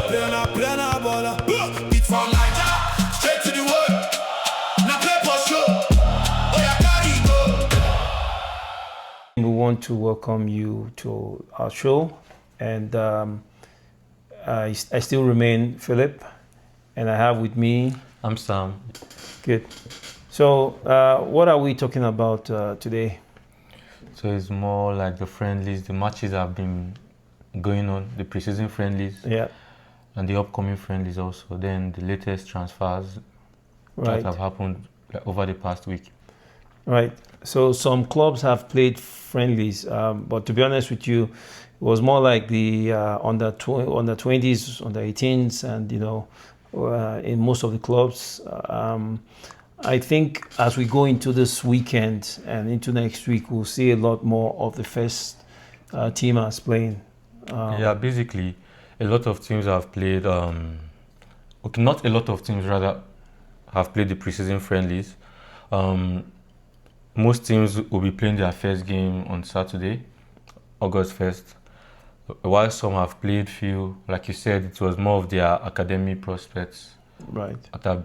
Beat from Niger, straight to the wood. Now play for show. Oh yeah, carry go. We want to welcome you to our show, and I still remain Philip, and I have with me. I'm Sam. Good. So, what are we talking about today? So it's more like the friendlies, the matches have been going on, the pre-season friendlies, Yeah. and the upcoming friendlies also. Then the latest transfers Right. that have happened over the past week. Right. So some clubs have played friendlies, but to be honest with you, it was more like the under 20s, under 18s, and in most of the clubs. I think as we go into this weekend and into next week, we'll see a lot more of the first teamers playing. Yeah, basically, a lot of teams have played. Okay, not a lot of teams rather have played the pre-season friendlies. Most teams will be playing their first game on Saturday, August 1st. While some have played few, like you said, it was more of their academy prospects Right. that have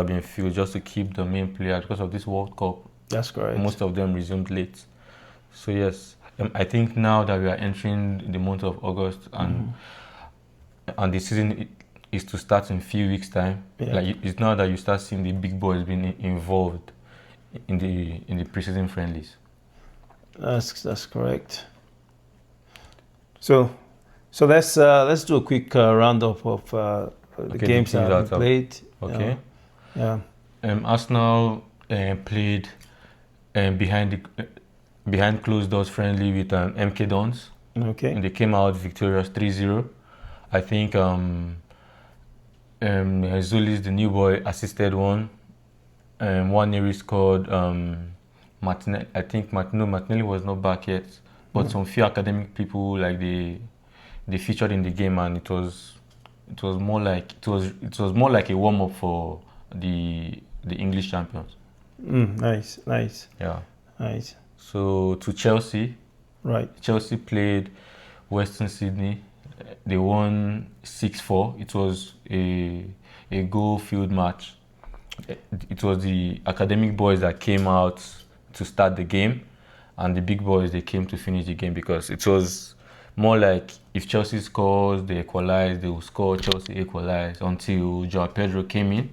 been filled just to keep the main players because of this World Cup. That's correct. Most of them resumed late. So yes, I think now that we are entering the month of August and the season is to start in a few weeks' time. Yeah. Like it's now that you start seeing the big boys being involved in the pre-season friendlies. That's correct. So let's do a quick roundup of the games the that have been played. Okay. Yeah. Arsenal played behind closed doors friendly with MK Dons, Okay. and they came out victorious 3-0. I think Zulis, the new boy, assisted one. Neri scored. Martinelli, I think Martinelli was not back yet, but some few academic people they featured in the game, and it was more like a warm up for the English champions. Nice. Yeah. Nice. So to Chelsea. Right. Chelsea played Western Sydney. They won 6-4. It was a goal-filled match. It was the academic boys that came out to start the game, and the big boys, they came to finish the game, because it was more like if Chelsea scores, they equalize, they will score, Chelsea equalize, until Joao Pedro came in.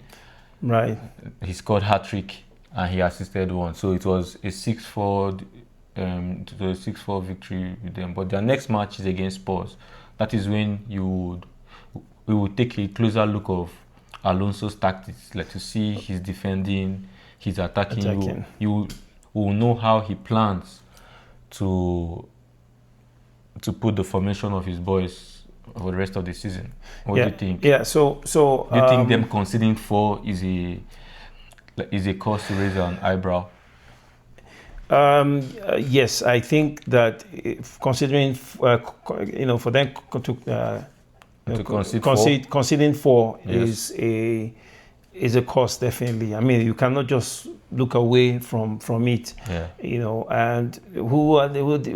Right. He scored hat-trick and he assisted one. So it was a 6-4 victory with them. But their next match is against Spurs. That is when we would take a closer look of Alonso's tactics, like to see his defending, his attacking. You will know how he plans to put the formation of his boys for the rest of the season. What do you think? Yeah. So Do you think them conceding 4 is a cause to raise an eyebrow? Yes, I think that considering for them to conceding 4 Yes. is a cost, definitely. I mean, you cannot just look away from it. Yeah. And who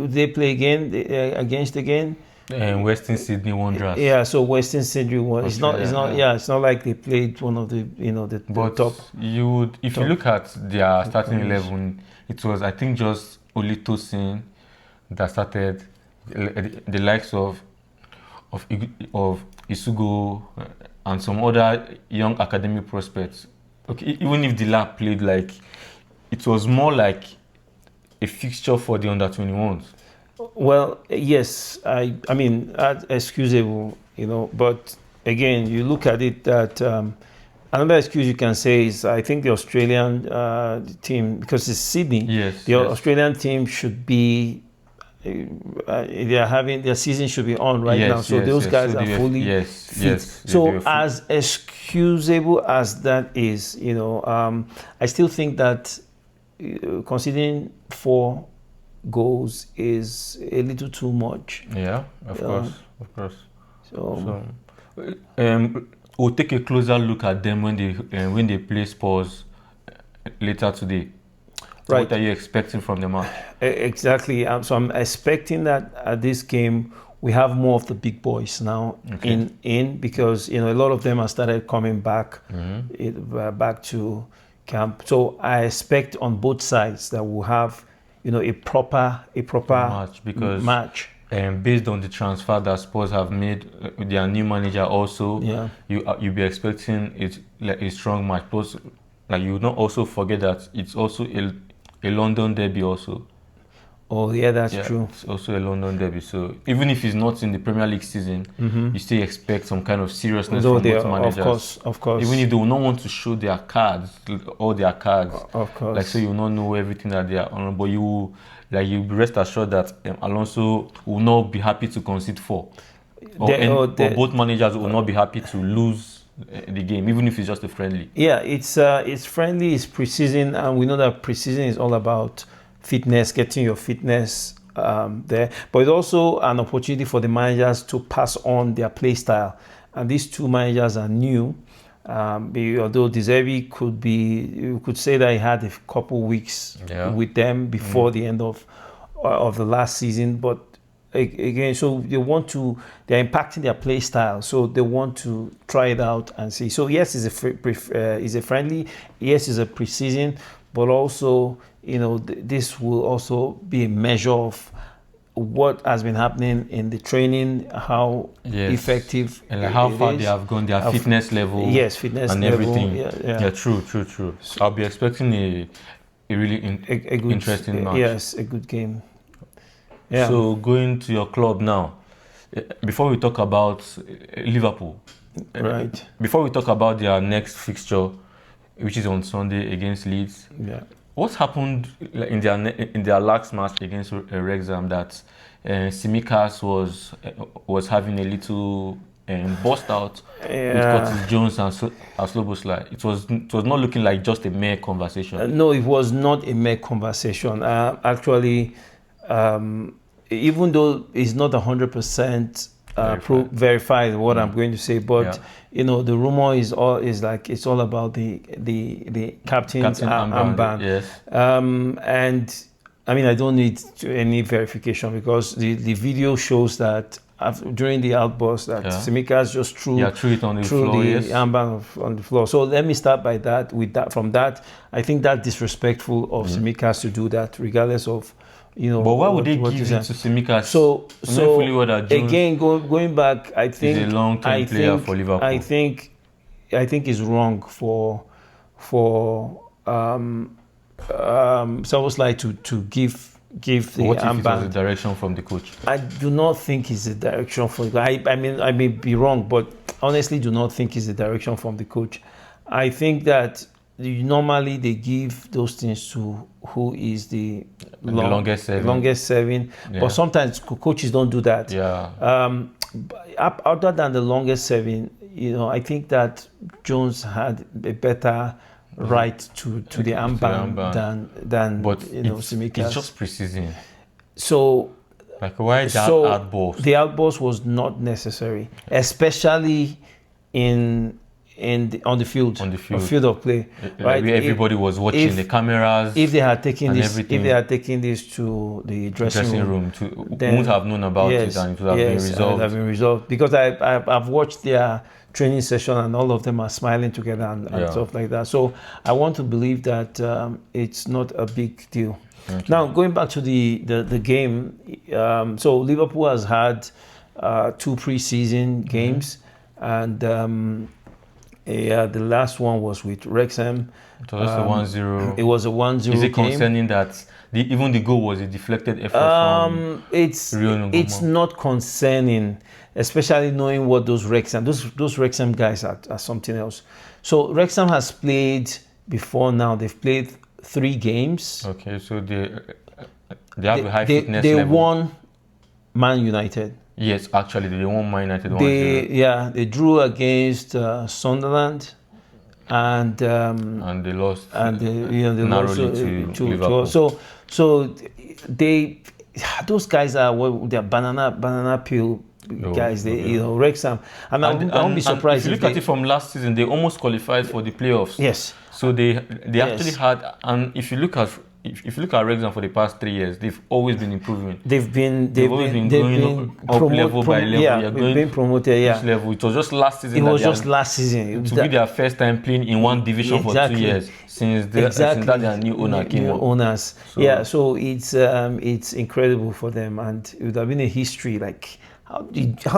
they play against again? Western Sydney Wanderers. Yeah, so Western Sydney was. It's not. Australia, It's not like they played one of the But top. you look at their starting 11, it was, I think, just only Tosin that started. The likes of Isugo and some other young academic prospects. Okay, even if Dila played, it was more like a fixture for the under 21s. Well, yes, I mean, that's excusable, but again, you look at it that another excuse you can say is, I think the Australian team, because it's Sydney, Yes, the Australian team should be, their season should be on right now, so those guys so are fully fit. Yes. So as excusable as that is, I still think that considering 4 goals is a little too much. Yeah, of course. So we'll take a closer look at them when they play Spurs later today. So right. What are you expecting from the match? Exactly. So I'm expecting that this game we have more of the big boys now in because a lot of them have started coming back back to camp. So I expect on both sides that we'll have a proper match. Based on the transfer that Spurs have made with their new manager, also you'll be expecting it like a strong match. Plus, like you not also forget that it's also a London derby also. Oh yeah, that's true. It's also a London derby. So even if it's not in the Premier League season, you still expect some kind of seriousness from both managers. Of course. Even if they will not want to show their cards, all their cards. Of course. Like so, you will not know everything that they are on, but you be rest assured that Alonso will not be happy to concede 4. Or both managers will not be happy to lose the game, even if it's just a friendly. Yeah, it's friendly, it's pre-season, and we know that pre-season is all about fitness, getting your fitness there. But it's also an opportunity for the managers to pass on their play style. And these two managers are new. Although De Zerbi you could say that he had a couple weeks with them before the end of the last season. But again, so they're impacting their play style. So they want to try it out and see. So yes, it's a friendly. Yes, it's a pre-season, but also this will also be a measure of what has been happening in the training, how effective and like how far they have gone, their fitness level, fitness and level, everything. Yeah, true. So I'll be expecting a really interesting match. Yes, a good game. Yeah. So going to your club now, before we talk about Liverpool, right? Before we talk about their next fixture, which is on Sunday against Leeds. Yeah. What happened in their last match against Wrexham that Tsimikas was having a little bust out with Curtis Jones and Szoboszlai? It was not looking like just a mere conversation. No, it was not a mere conversation. Actually, even though it's not 100% verified what I'm going to say, but the rumor is it's all about the captain's armband. Yes. And I mean, I don't need any verification because the video shows that during the outburst that Tsimikas just threw it on the floor, the armband on the floor. So let me start by that. From that, I think that's disrespectful of Tsimikas to do that, regardless of. But why would they give it to Tsimikas? So again, going back, I think he's a long-term player for Liverpool. I think it's wrong for Szoboszlai to give the what if armband. it was a direction from the coach? I do not think it's a direction from. I mean, I may be wrong, but honestly, do not think it's a direction from the coach. I think that. Normally they give those things to who is the longest serving. But sometimes coaches don't do that. Other than the longest serving, I think that Jones had a better right to the armband than Tsimikas. It's just pre-season. So like why that outburst? The outburst was not necessary, especially on the field of play, right? Where everybody was watching the cameras. If they had taken this to the dressing room, they wouldn't have known about it, and it would have been resolved. Because I've watched their training session, and all of them are smiling together and stuff like that. So I want to believe that it's not a big deal. Okay. Now going back to the game, so Liverpool has had 2 pre-season games, and. The last one was with Wrexham. It was a 1-0. It was a 1-0 Is it concerning that even the goal was a deflected effort from It's not concerning, especially knowing what those Wrexham guys are something else. So Wrexham has played before now. They've played 3 games. Okay, so they have a high fitness level. They won Man United. Yes, actually, they won Man United 1-0. They drew against Sunderland, and they lost. And they lost to Liverpool. So those guys are they're banana peel guys. Wrexham, and I won't be surprised if you look at it from last season. They almost qualified for the playoffs. Yes. So they actually had, and if you look at if you look at Wrexham for the past 3 years, they've always been improving. They've always been going up level by level. Yeah, going been promoted. Yeah, each level. It was just last season. It was just last season. It will be their first time playing in one division for 2 years since that their new owner came up. Owners. So it's incredible for them, and it would have been a history. Like how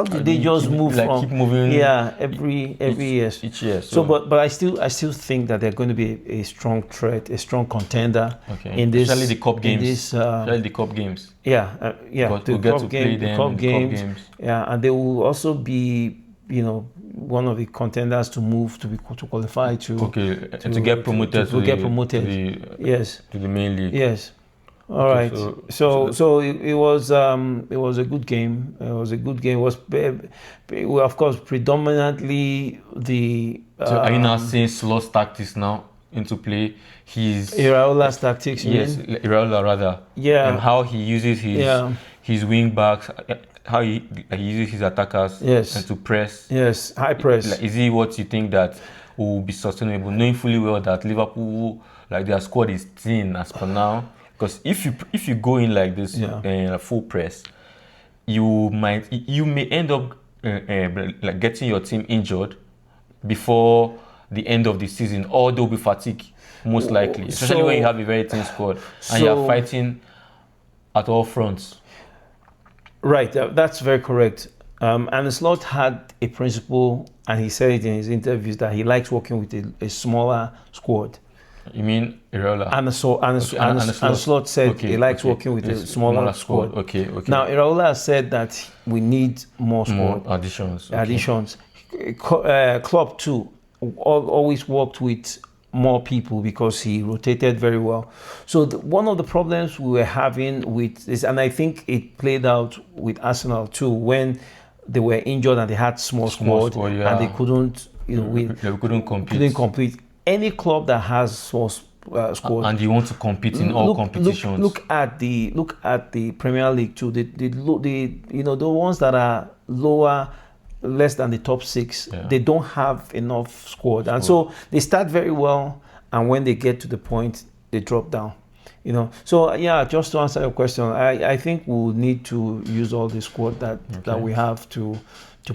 did they just move from keep moving? Yeah, every year. Each year. So but I still think that they're going to be a strong threat, a strong contender in this. Especially the cup games. Especially the cup games. Yeah. We'll get to play them the cup games. Yeah, and they will also be, one of the contenders to move to qualify to get promoted to the main league. Yes. All right. So it was a good game. It was a good game. It was of course predominantly the. So are you now seeing Slot's tactics now into play? Iraola's tactics. Yes, Iraola rather. Yeah. And how he uses his wing backs, how he uses his attackers. Yes. And to press. Yes, high press. Is it what you think that will be sustainable, knowing fully well that Liverpool, their squad is thin as per now? Because if you go in like this full press, you may end up getting your team injured before the end of the season, or they'll be fatigued most likely, especially when you have a very thin squad and you're fighting at all fronts. Right, that's very correct. And Slot had a principle, and he said it in his interviews, that he likes working with a smaller squad. You mean Iraola? And Slot said he likes working with a smaller squad. Okay. Now Iraola said that we need more squad additions. Klopp too always worked with more people because he rotated very well. So one of the problems we were having with this, and I think it played out with Arsenal too, when they were injured and they had small squad and they couldn't, they couldn't compete. Any club that has small squad and you want to compete in all competitions. Look at the Premier League too. The ones that are lower, less than the top 6, they don't have enough squad, and so they start very well, and when they get to the point, they drop down. So just to answer your question, I think we'll need to use all the squad that we have to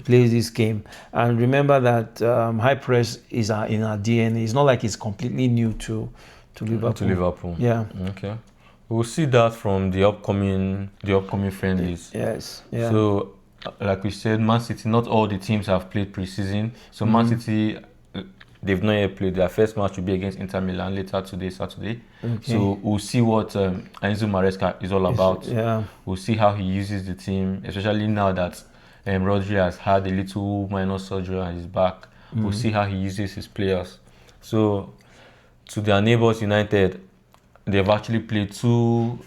play this game. And remember that high press is in our DNA. It's not like it's completely new to Liverpool. Yeah. Okay. We'll see that from the upcoming friendlies. Yes. Yeah. So, like we said, Man City, not all the teams have played pre-season. So Man City, they've not yet played. Their first match will be against Inter Milan later today, Saturday. Okay. So we'll see what Enzo Maresca is all about. Yeah. We'll see how he uses the team, especially now that Rodri has had a little minor surgery on his back. We'll see how he uses his players. So, to their neighbours United, they've actually played two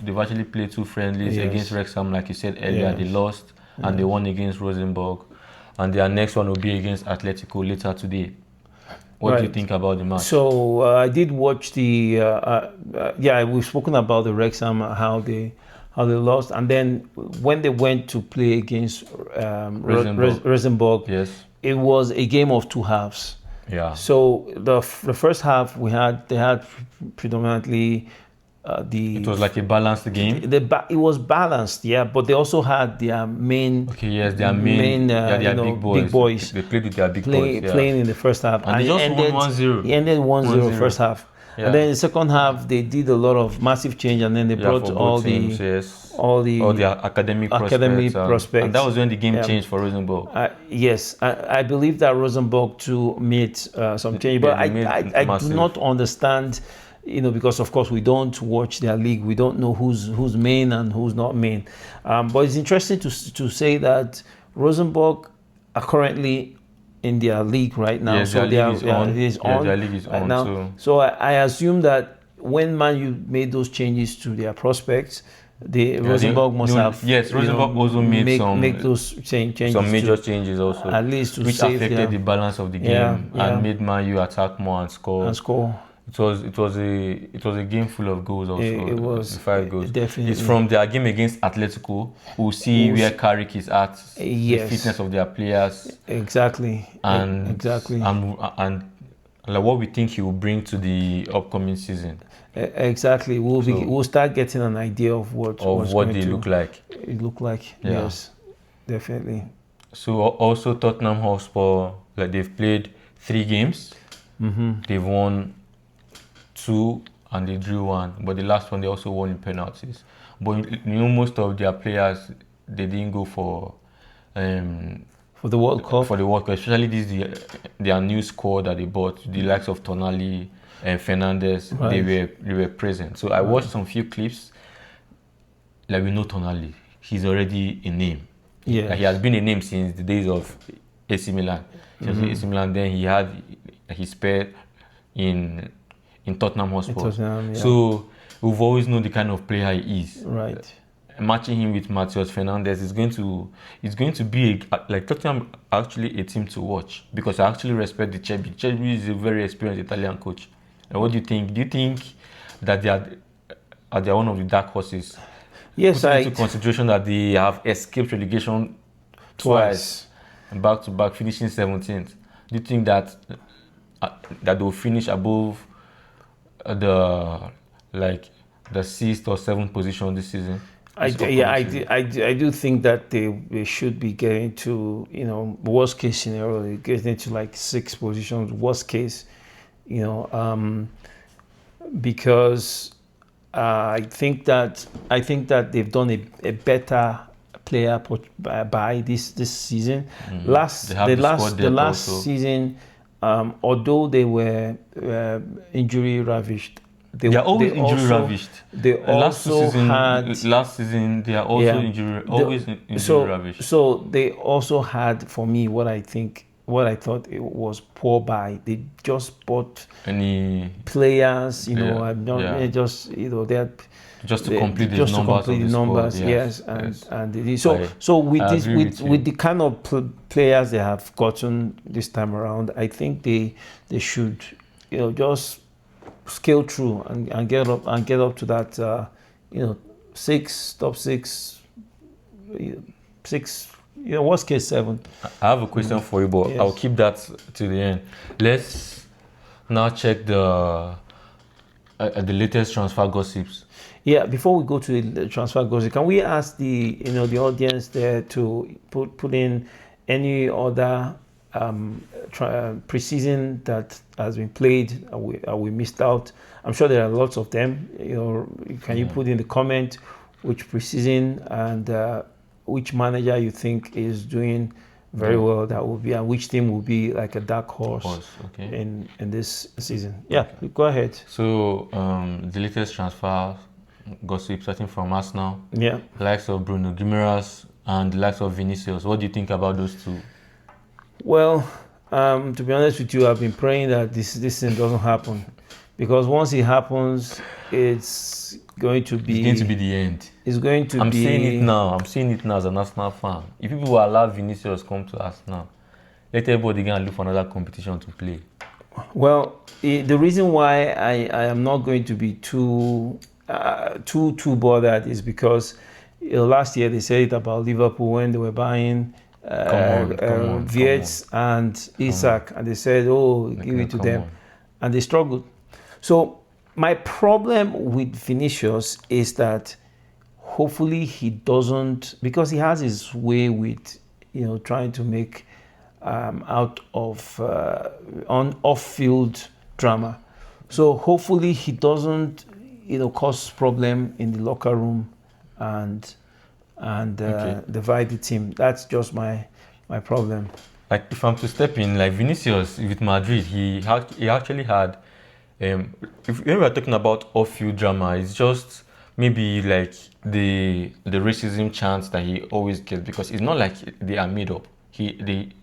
friendlies against Wrexham, like you said earlier. They lost and they won against Rosenborg, and their next one will be against Atletico later today. What do you think about the match? So I did watch the. We've spoken about the Wrexham, how they lost, and then when they went to play against Rosenborg, it was a game of two halves. Yeah. So the first half they had predominantly It was like a balanced game. It was balanced, but they also had their main. Their big boys. They played with their big boys. Playing in the first half, and they just won 1-0. It ended 1-0 first half. Yeah. And then in the second half, they did a lot of massive change, and then they brought all the academic prospects. And that was when the game changed for Rosenborg. Yes, I believe that Rosenborg too made some change, but I do not understand. Because of course we don't watch their league, we don't know who's main and who's not main. But it's interesting to say that Rosenborg are currently in their league right now. So their league is on. Their league is on now. Too. So I assume that when Man U made those changes to their prospects, Rosenborg must have. Yes, Rosenborg also made those changes. Some major changes also, at least which affected the balance of the game and made Man U attack more and score. It was a game full of goals also. It was 5 goals. Definitely. It's from their game against Atletico. We'll see where Carrick is at, the fitness of their players. Exactly. And like what we think he will bring to the upcoming season, Exactly. We'll start getting an idea of what they look like. It look like. Yeah. Yes, definitely. So also Tottenham Hotspur, like they've played 3 games. They've won 2 and they drew 1, but the last one they also won in penalties. But you know, most of their players, they didn't go for the World Cup. For the World Cup, especially their new squad that they bought, the likes of Tonali and Fernandes. Right. They were present. So I watched some few clips. Like we know Tonali, he's already a name. Yeah, Like he has been a name since the days of AC Milan. AC Milan. Then he had his spare in Tottenham Hotspur. Tottenham, yeah. So we've always known the kind of player he is. Right. Matching him with Matheus Fernandes is going to be like Tottenham actually a team to watch, because I actually respect the Cherby. Cherby is a very experienced Italian coach. And what do you think? Do you think that they are one of the dark horses? Yes, Putting into consideration that they have escaped relegation twice and back to back, finishing 17th. Do you think that they'll finish above the 6th or 7th position this season? I do think that they should be getting to, you know, worst case scenario, getting into like 6 positions, worst case, you know, because I think that they've done a better player by this season. The last season, although they were injury ravished, they are always injury ravished. They also last season they are also injury ravished. So they also had, for me, what I thought it was poor buy. They just bought any players, you know, just, you know, they had just to complete the numbers. Yes. So with the kind of players they have gotten this time around, I think they should, you know, just scale through and get up to that, you know, top six, you know, worst case 7. I have a question for you, but I'll keep that to the end. Let's now check the latest transfer gossips. Yeah, before we go to the transfer gossip, can we ask the audience there to put in any other pre-season that has been played we missed out? I'm sure there are lots of them. You know, can you put in the comment which pre-season and which manager you think is doing very well, that will be, and which team will be like a dark horse in this season? Yeah, go ahead. So the latest transfer gossip starting from Arsenal. Yeah, the likes of Bruno Guimaraes and the likes of Vinicius. What do you think about those two? Well, to be honest with you, I've been praying that this thing doesn't happen, because once it happens, it's going to be the end. It's going to I'm be. I'm saying it now as an Arsenal fan. If people will allow Vinicius come to Arsenal, let everybody go and look for another competition to play. Well, the reason why I am not going to be too bothered is because last year they said it about Liverpool when they were buying Viets and Isak, and they said, "Oh, give it to them," and they struggled. So my problem with Vinicius is that hopefully he doesn't, because he has his way with, you know, trying to make out of off-field drama. So hopefully he doesn't, you know, cause problem in the locker room and divide the team. That's just my problem. Like, if I'm to step in, like Vinicius with Madrid, he actually had, if we are talking about off-field drama, it's just maybe like the racism chants that he always gets, because it's not like they are made up. There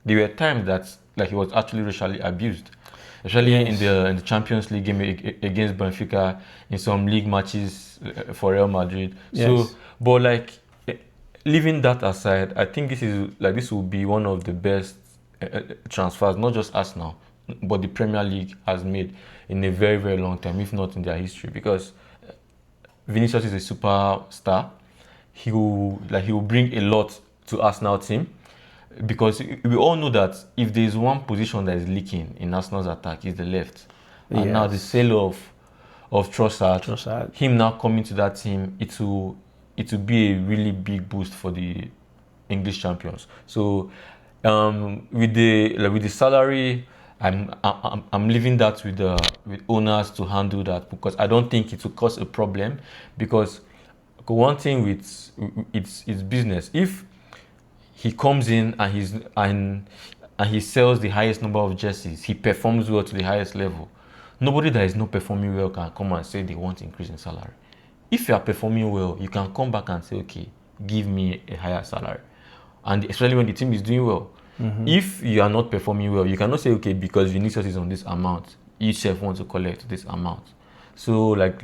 were times that like he was actually racially abused, especially in the Champions League game against Benfica, in some league matches for Real Madrid. So, but like, leaving that aside, I think this will be one of the best transfers, not just Arsenal, but the Premier League has made in a very, very long time, if not in their history, because Vinicius is a superstar. He will bring a lot to Arsenal team. because we all know that if there is one position that is leaking in Arsenal's attack, is the left. And now the sale of Trossard, him now coming to that team, it will be a really big boost for the English champions. So with the salary, I'm leaving that with owners to handle that, because I don't think it will cause a problem. Because one thing with it's business. If he comes in and he sells the highest number of jerseys, he performs well to the highest level, nobody that is not performing well can come and say they want increase in salary. If you are performing well, you can come back and say, okay, give me a higher salary. And especially when the team is doing well. If you are not performing well, you cannot say, okay, because Vinicius is on this amount, each chef wants to collect this amount. So like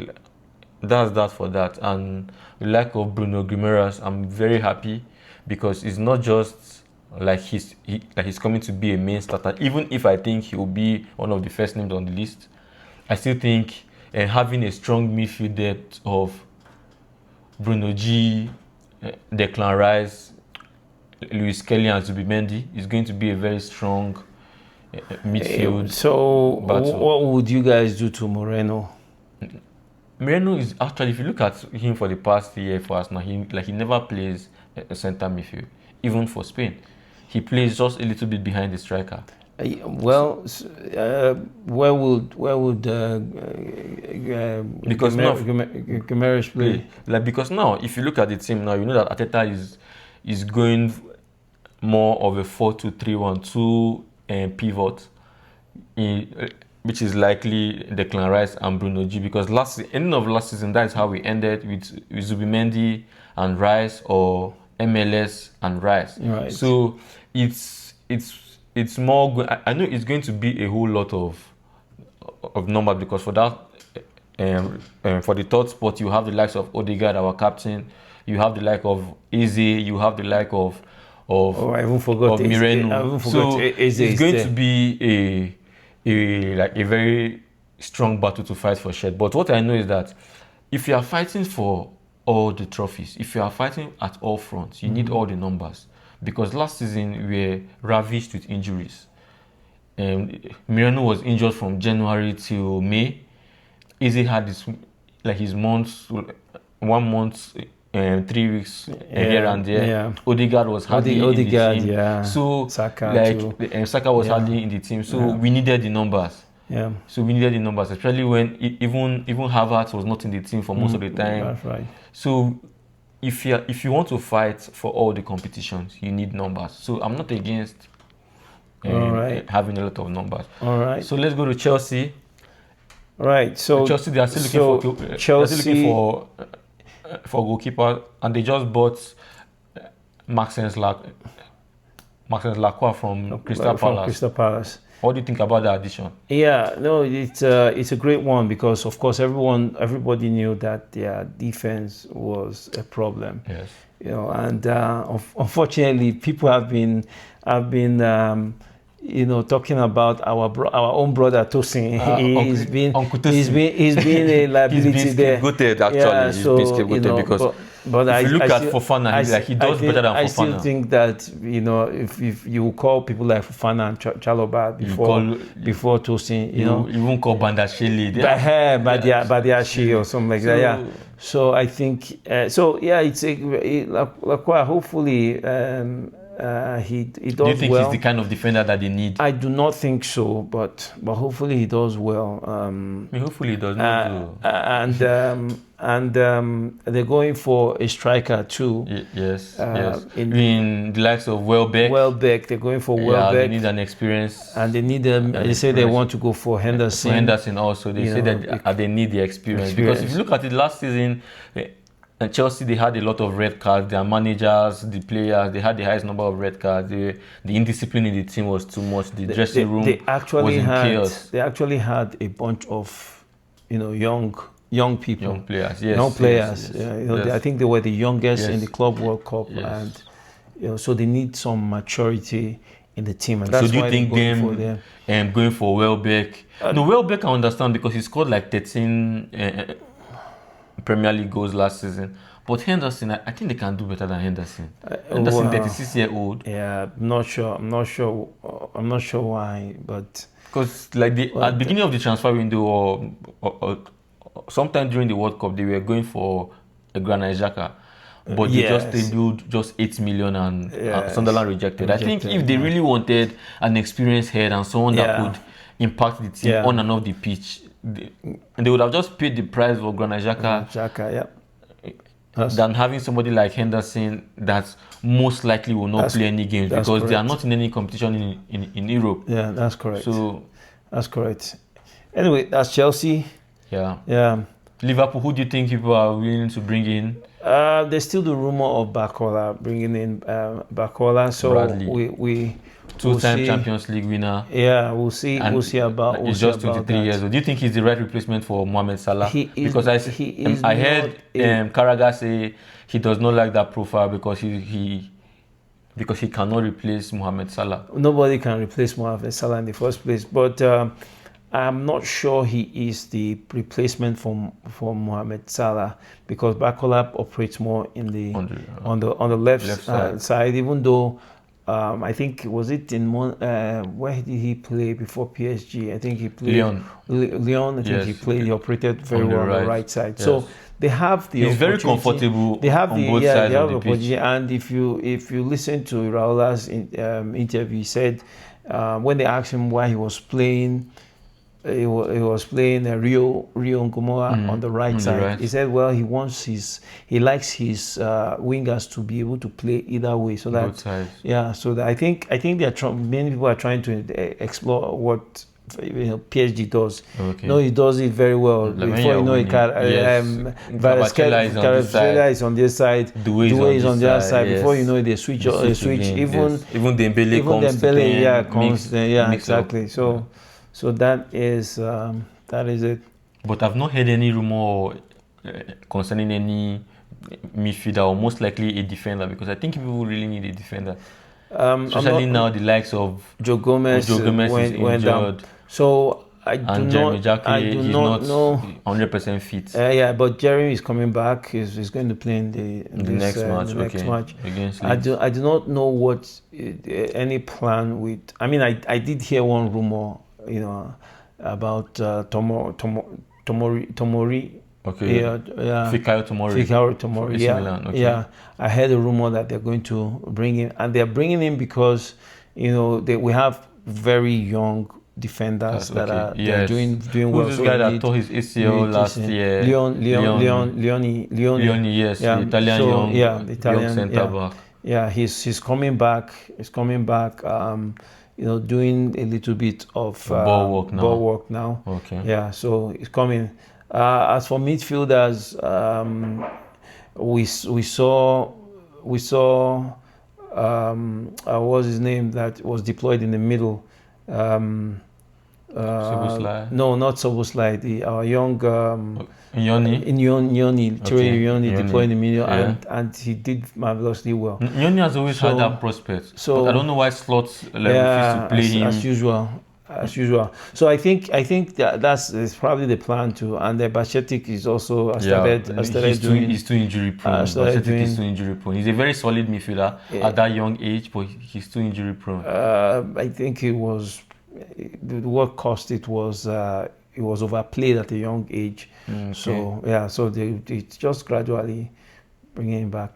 that's that for that. And the lack of Bruno Guimaraes, I'm very happy, because it's not just like he's coming to be a main starter. Even if I think he will be one of the first names on the list, I still think having a strong midfield depth of Bruno G, Declan Rice, Luis Kelly and Zubimendi is going to be a very strong midfield. So battle. What would you guys do to Moreno? Moreno is actually, if you look at him for the past year for Arsenal, he never plays a centre midfield, even for Spain. He plays just a little bit behind the striker. Where would because Guimaraes play? Like, because now, if you look at the team now, you know that Arteta is going more of a 4-2-3-1-2 pivot, which is likely Declan Rice and Bruno G, because ending of last season, that is how we ended with Zubimendi and Rice, or MLS and Rice. Right. So it's more. I know it's going to be a whole lot of numbers, because for that, for the third spot, you have the likes of Odegaard, our captain. You have the like of Eze. You have the like of I even forgot Moreno. So it's going to be a very strong battle to fight for Shed. But what I know is that if you are fighting for all the trophies, if you are fighting at all fronts, you need all the numbers. Because last season we were ravished with injuries. Moreno was injured from January till May. Eze had his months, 1 month. 3 weeks here and there. Yeah. Odegaard was hardly in the team. Yeah. So Saka Saka was hardly in the team. So we needed the numbers. Yeah. So we needed the numbers, especially when even Havertz was not in the team for most of the time. That's right. So if you want to fight for all the competitions, you need numbers. So I'm not against having a lot of numbers. All right. So let's go to Chelsea. Right. So Chelsea, they are still looking for goalkeeper, and they just bought Maxence Lacroix from Crystal Palace. What do you think about the addition? Yeah, no, it's a great one, because of course everybody knew that their defense was a problem. Yes. You know, and unfortunately, people have been talking about our own brother Tosin. He's been a liability there. He's been scapegoated, actually. He's been scapegoated because but if you look at Fofana, he does better than Fofana. I still think that if you call people like Fofana and Chalobah before Tosin, you even call Bandashile, Badiashi or something like that. Yeah. So I think it's hopefully. He does well. Do you think he's the kind of defender that they need? I do not think so, but hopefully he does well. Hopefully he does not do. And they're going for a striker too. Yes. In the likes of Welbeck. They're going for Welbeck. They need an experience. And they need them. They say they want to go for Henderson. Henderson also. They say that they need the experience. Because if you look at it last season, and Chelsea, they had a lot of red cards. Their managers, the players, they had the highest number of red cards. The indiscipline in the team was too much. The dressing room was in chaos. They actually had a bunch of, young people, young players. Yes. Yes. I think they were the youngest in the Club World Cup, and so they need some maturity in the team. And that's so do you think going for Welbeck? No, Welbeck I understand because he scored like 13. Premier League goals last season, But Henderson, I think they can do better than Henderson. Henderson, 36-year-old. Yeah, I'm not sure. I'm not sure why, but because like at the beginning of the transfer window or sometime during the World Cup, they were going for a Granit Xhaka, but they just tabled just 8 million and Sunderland rejected. I think if they really wanted an experienced head and someone that could impact the team on and off the pitch, they would have just paid the price for Granit Xhaka. Than having somebody like Henderson that most likely will not play any games because correct. They are not in any competition in Europe. Yeah, that's correct. So that's correct. Anyway, that's Chelsea. Yeah. Liverpool, who do you think people are willing to bring in? There's still the rumor of Barcola, bringing in Barcola. So Bradley. we two-time Champions League winner. Yeah, we'll see. We'll see about. He's just 23 years old. Do you think he's the right replacement for Mohamed Salah? Because I heard Carragher say he does not like that profile because he cannot replace Mohamed Salah. Nobody can replace Mohamed Salah in the first place, but I'm not sure he is the replacement for Mohamed Salah because Barcola operates more in the on the left side, even though. I think was it in where did he play before PSG? I think he played Lyon. I think he played. He operated very well on the right side. Yes. So they have the. He's very comfortable. They have on both sides of the pitch. And if you listen to Raula's interview, he said when they asked him why he was playing. He was playing Rio Nkomoa on the right side. Right. He said, well, he likes his wingers to be able to play either way. So that, so that I think many people are trying to explore what PSG does. Okay. No, he does it very well. Before you know it, Kvaratskhelia is on this side. Doué is on the other side. Yes. Before you know it, they switch. Even Dembele comes. Exactly. So that is it. But I've not heard any rumor concerning any midfielder or most likely a defender because I think people really need a defender. Especially now the likes of Joe Gomez is injured. Down. So I do not know 100% fit. But Jeremy is coming back. He's going to play in the next match. Against Leeds. I do not know what any plan with. I mean, I did hear one rumor. About Tomori. Okay. Fikayo Tomori. Yeah. I heard a rumor that they're going to bring him, and they're bringing him because we have very young defenders that are doing well. Who's this guy that tore his ACL last year? Leone. Yes, the Italian young centre back. Yeah, he's coming back. Doing a little bit of ball work now. Okay. Yeah, so it's coming. As for midfielders, we saw what's his name that was deployed in the middle. Szoboszlai? No, not Szoboszlai. Our young Ioni deployed in the middle, and he did marvelously well. Ioni has always had that prospect, but I don't know why slots refuse to play him as usual. So I think that's probably the plan too. And the Bacetic is also he's too injury prone. Bacetic is too injury prone. He's a very solid midfielder at that young age, but he's too injury prone. I think what cost it was overplayed at a young age. Okay. So they just gradually bringing him back.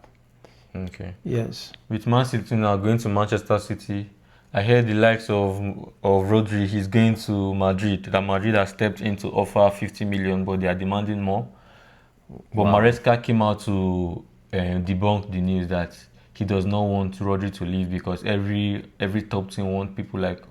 Okay. Yes. With Man City now going to Manchester City, I heard the likes of Rodri, he's going to Madrid. That Madrid has stepped in to offer 50 million, but they are demanding more. But Maresca came out to debunk the news that he does not want Rodri to leave because every top team want people like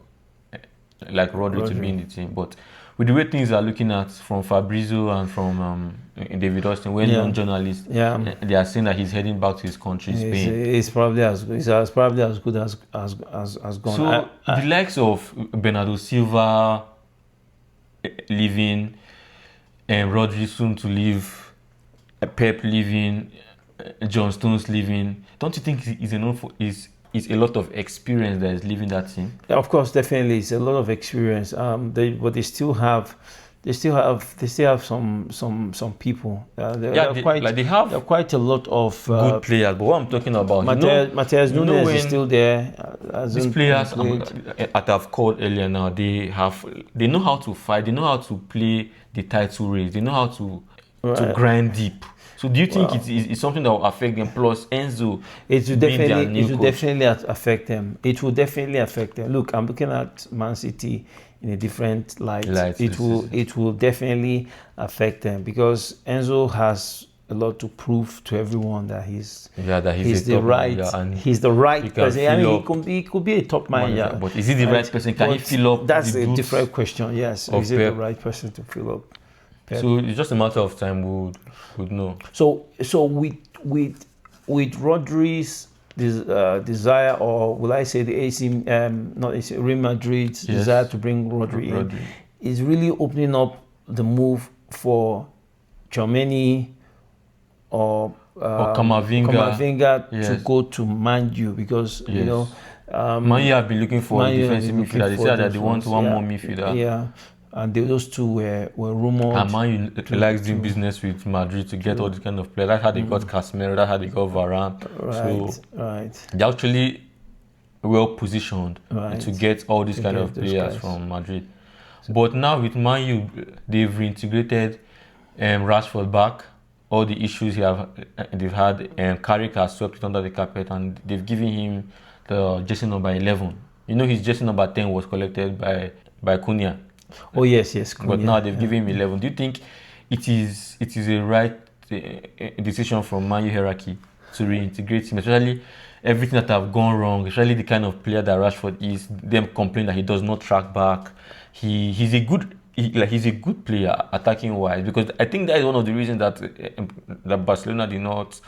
Rodri to be in the team. But with the way things are looking at from Fabrizio and from David Austin, well-known journalists, they are saying that he's heading back to his country, Spain. It's probably as good as gone. So the likes of Bernardo Silva leaving, and Rodri soon to leave, Pep leaving, John Stones leaving. Don't you think is a lot of experience that is leaving that team? Yeah, of course, definitely, it's a lot of experience. But they still have they still have some people. They have there are quite a lot of good players. But what I'm talking about, Matthias Nunes is still there. These players that I've called earlier now, they know how to fight. They know how to play the title race. They know how to grind deep. So do you think it's something that will affect them? Plus Enzo, it will definitely affect them. It will definitely affect them. Look, I'm looking at Man City in a different light. It will definitely affect them because Enzo has a lot to prove to everyone that he's the right person. I mean, he could be a top manager. But is he the right person? Can he fill up? That's a different question. Yes, is he the right person to fill up? Pep. So it's just a matter of time. We would know. So with Rodri's desire, or will I say the Real Madrid's desire to bring Rodri in, is really opening up the move for Tchouaméni or Camavinga to go to Man U because you know Man U have been looking for a defensive midfielder. They said that they want one more midfielder. Yeah. And those two were rumored. And Man U likes doing business with Madrid to get all these kind of players. That's how they got Casemiro. That's how they got Varane. They're actually well positioned to get all these kind of players from Madrid. But now with Man U, they've reintegrated Rashford back. All the issues they've had, Carrick has swept it under the carpet, and they've given him the jersey number 11. You know, his jersey number 10 was collected by Cunha. Oh yes, Cunha. But now they've given him 11. Do you think it is a right decision from Man U hierarchy to reintegrate him, especially everything that have gone wrong, especially the kind of player that Rashford is? Them complain that he does not track back. He's a good player attacking wise, because I think that is one of the reasons that Barcelona did not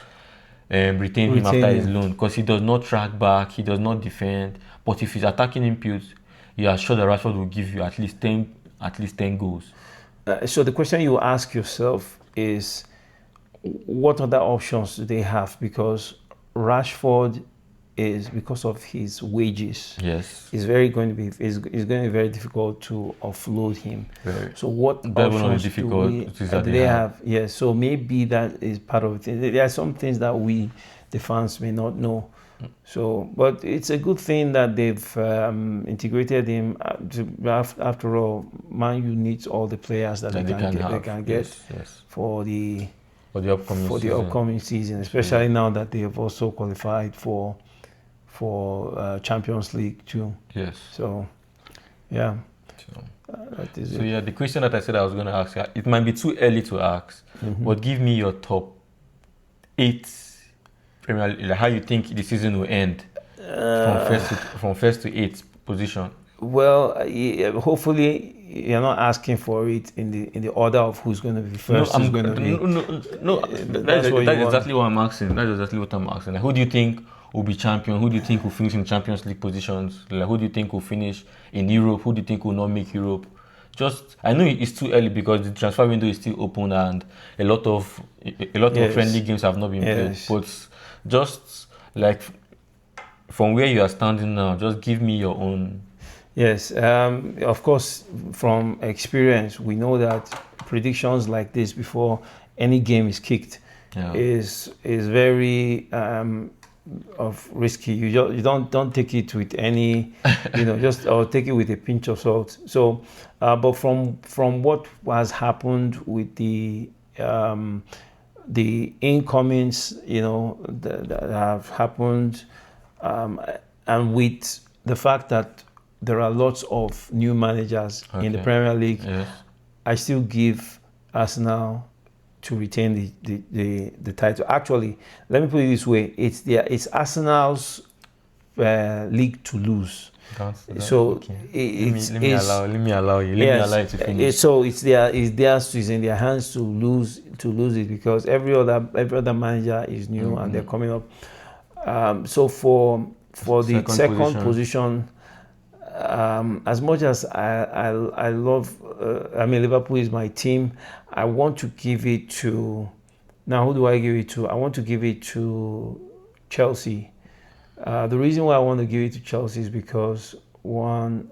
retain him after his loan, because he does not track back, he does not defend. But if he's attacking inputs, you are sure that Rashford will give you at least 10 goals. So the question you ask yourself is, what other options do they have? Because Rashford is, because of his wages, is going to be very difficult to offload him. So what options do they have? Yes. So maybe that is part of it. There are some things that the fans may not know. So, but it's a good thing that they've integrated him. After all, Man U needs all the players that they can get for the upcoming season, especially now that they have also qualified for Champions League too. Yes. So, yeah. The question that I said I was going to ask, it might be too early to ask, but give me your top 8 Premier League, how you think the season will end from first to 8th position. Well, hopefully you're not asking for it in the order of who's going to be first. That's exactly what I'm asking. That's exactly what I'm asking. Like, who do you think will be champion? Who do you think will finish in Champions League positions? Like, who do you think will finish in Europe? Who do you think will not make Europe? I know it's too early because the transfer window is still open and a lot of friendly games have not been played. But just like from where you are standing now, just give me your own. Yes, of course, from experience, we know that predictions like this before any game is kicked is very risky. You don't take it with any, or take it with a pinch of salt. So, but from what has happened with the incomings, that have happened, and with the fact that there are lots of new managers in the Premier League, I still give Arsenal to retain the title. Actually, let me put it this way: it's Arsenal's league to lose. Let me allow you to finish. So it's theirs. It's in their hands to lose it, because every other manager is new and they're coming up. So for the second position, as much as I love, Liverpool is my team. I want to give it to. Now, who do I give it to? I want to give it to Chelsea. The reason why I want to give it to Chelsea is because because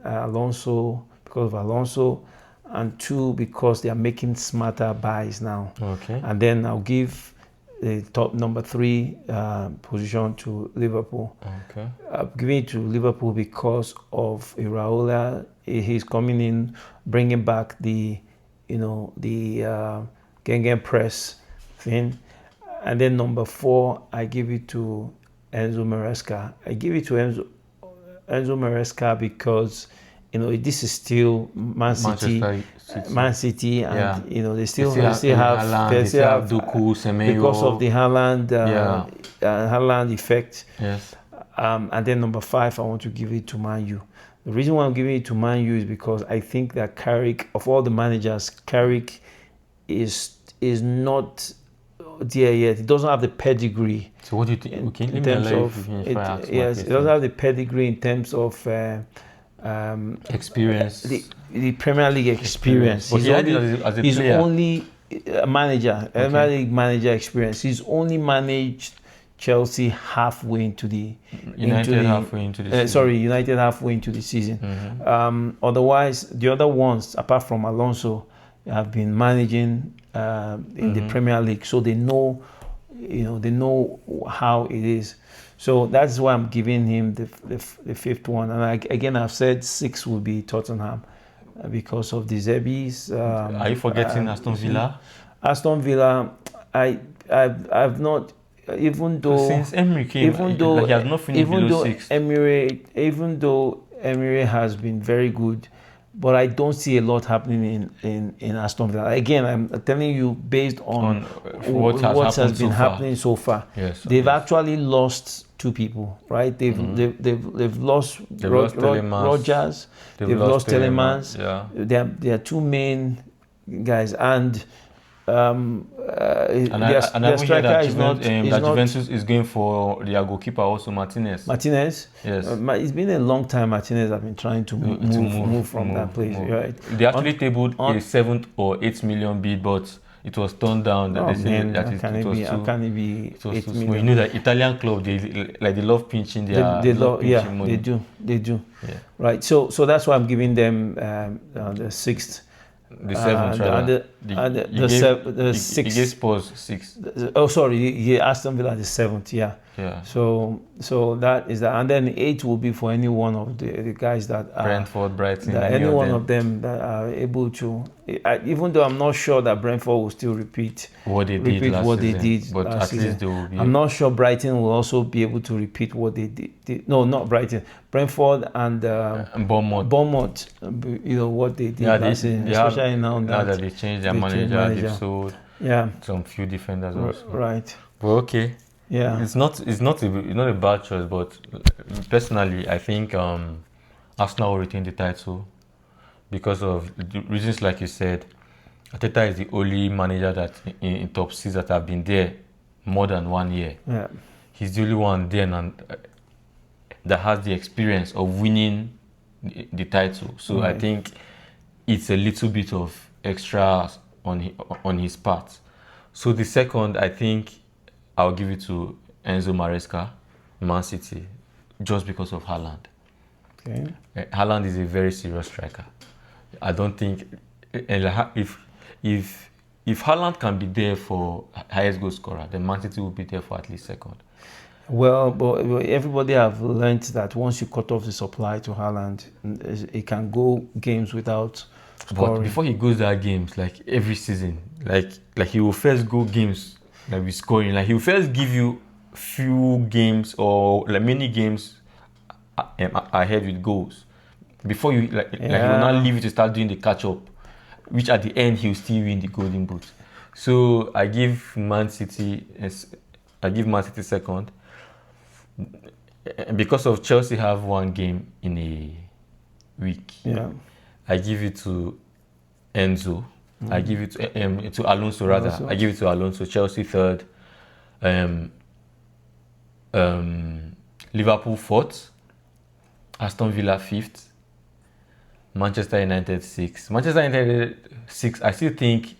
of Alonso, and 2 because they are making smarter buys now. Okay. And then I'll give the top number 3 position to Liverpool. Okay. I'm giving it to Liverpool because of Iraola. He's coming in, bringing back the Gengen press thing. And then number 4, I give it to Enzo Maresca. I give it to Enzo Maresca because this is still Man City, and they still have Doku, Semenyo, because of the Haaland effect. Yes. And then number 5, I want to give it to Man U. The reason why I'm giving it to Man U is because I think that Carrick, of all the managers, Carrick is not there yet. He doesn't have the pedigree. So what do you think? In terms of it doesn't have the pedigree in terms of experience, the Premier League experience. But he's only a manager, Premier League manager experience. He's only managed Chelsea halfway into the United halfway into the season. United halfway into the season. Otherwise, the other ones, apart from Alonso, have been managing in the Premier League, so they know, they know how it is. So that's why I'm giving him the 5th one. And I've said 6 will be Tottenham because of the Zebis. Are you forgetting Aston Villa? Aston Villa, I've not. Even though since Emery came, he has not finished below 6. Even though Emery has been very good, but I don't see a lot happening in Aston Villa. Again, I'm telling you based on what has been happening so far. Yes, they've actually lost 2 people, right? They've lost Rogers. They've lost Telemans. Yeah. They are 2 main guys, and their striker is not. Juventus is going for their goalkeeper also, Martinez. Yes. It's been a long time. Martinez have been trying to move from that place. Right. They actually tabled a 7th or 8th million bid, but it was turned down. They said that it was too 8 million. You know that Italian club, they love pinching their. They do. Yeah. Right. So that's why I'm giving them the 6th. The 7th, rather. The 6th. He gave Spurs 6. Aston Villa the 7th, yeah. So that is that, and then 8 will be for any one of the guys that are Brentford, Brighton, any one of them that are able to. Even though I'm not sure that Brentford will still repeat what they did last season, but at least they will be. I'm not sure Brighton will also be able to repeat what they did. No, not Brighton. Brentford and Bournemouth. What they did last season, especially now that they changed their manager. They've sold some few defenders also. Right. But okay. Yeah. It's not a bad choice, but personally, I think Arsenal will retain the title because of the reasons like you said. Arteta is the only manager that in top 6 that have been there more than 1 year. Yeah. He's the only one there and that has the experience of winning the title. So I think it's a little bit of extra on his part. So the second, I think I'll give it to Enzo Maresca, Man City, just because of Haaland. Okay. Haaland is a very serious striker. I don't think if Haaland can be there for highest goal scorer, then Man City will be there for at least 2nd. Well, but everybody have learned that once you cut off the supply to Haaland, it can go games without scoring. But before he goes that games, like every season, like he will first go games with scoring. Like he will first give you few games or many games ahead with goals. Before you he will not leave you to start doing the catch up, which at the end he will still win the golden boot. So I give Man City 2nd. Because of Chelsea have 1 game in a week. Yeah. I give it to Enzo. I give it to Alonso rather. I give it to Alonso. Chelsea 3rd. Liverpool 4th. Aston Villa 5th. Manchester United 6th. Manchester United 6th. I still think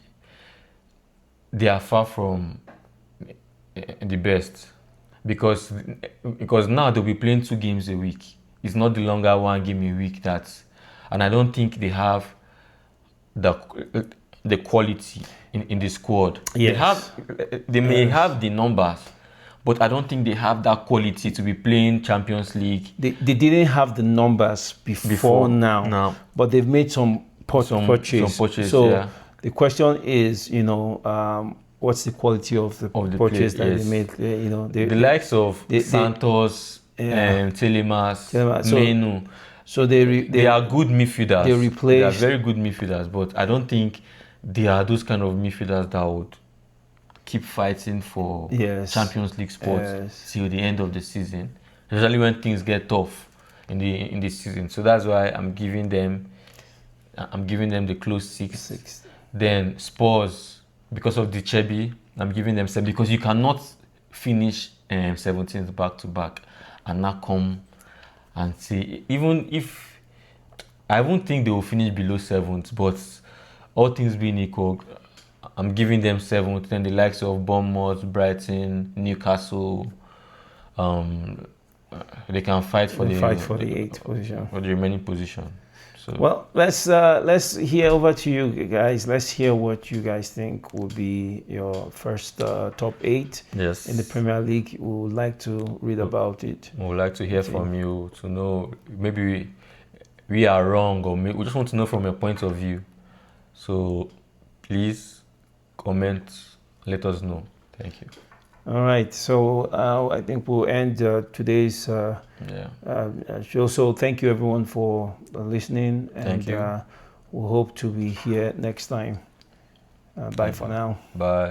they are far from the best because now they'll be playing 2 games a week. It's not the longer 1 game a week and I don't think they have the quality in the squad. Yes. They may have the numbers, but I don't think they have that quality to be playing Champions League. They didn't have the numbers before now, No. but they've made some purchase. Some purchase, So yeah. the question is, what's the quality of the purchase play, that yes. they made? The likes of Santos, Telemas, So- Menu. So They are good midfielders. They replaced. They are very good midfielders, but I don't think they are those kind of midfielders that would keep fighting for Yes. Champions League spots Yes. till the end of the season, especially when things get tough in the season. So that's why I'm giving them the close six. Then Spurs, because of the Chebby, I'm giving them 7 because you cannot finish 17th back to back and not come and see. Even if I won't think they will finish below 7th, but all things being equal, I'm giving them 7th. Then the likes of Bournemouth, Brighton, Newcastle, they can fight for the 8th position. for the remaining position. So Well, let's hear over to you guys. Let's hear what you guys think will be your first top 8 yes, in the Premier League. We would like to read about it. we would like to hear from you to know maybe we are wrong or we just want to know from your point of view. So please comment, let us know. Thank you. All right, so I think we'll end today's show. So thank you everyone for listening, and Thank you. we'll hope to be here next time. Bye for now. Bye.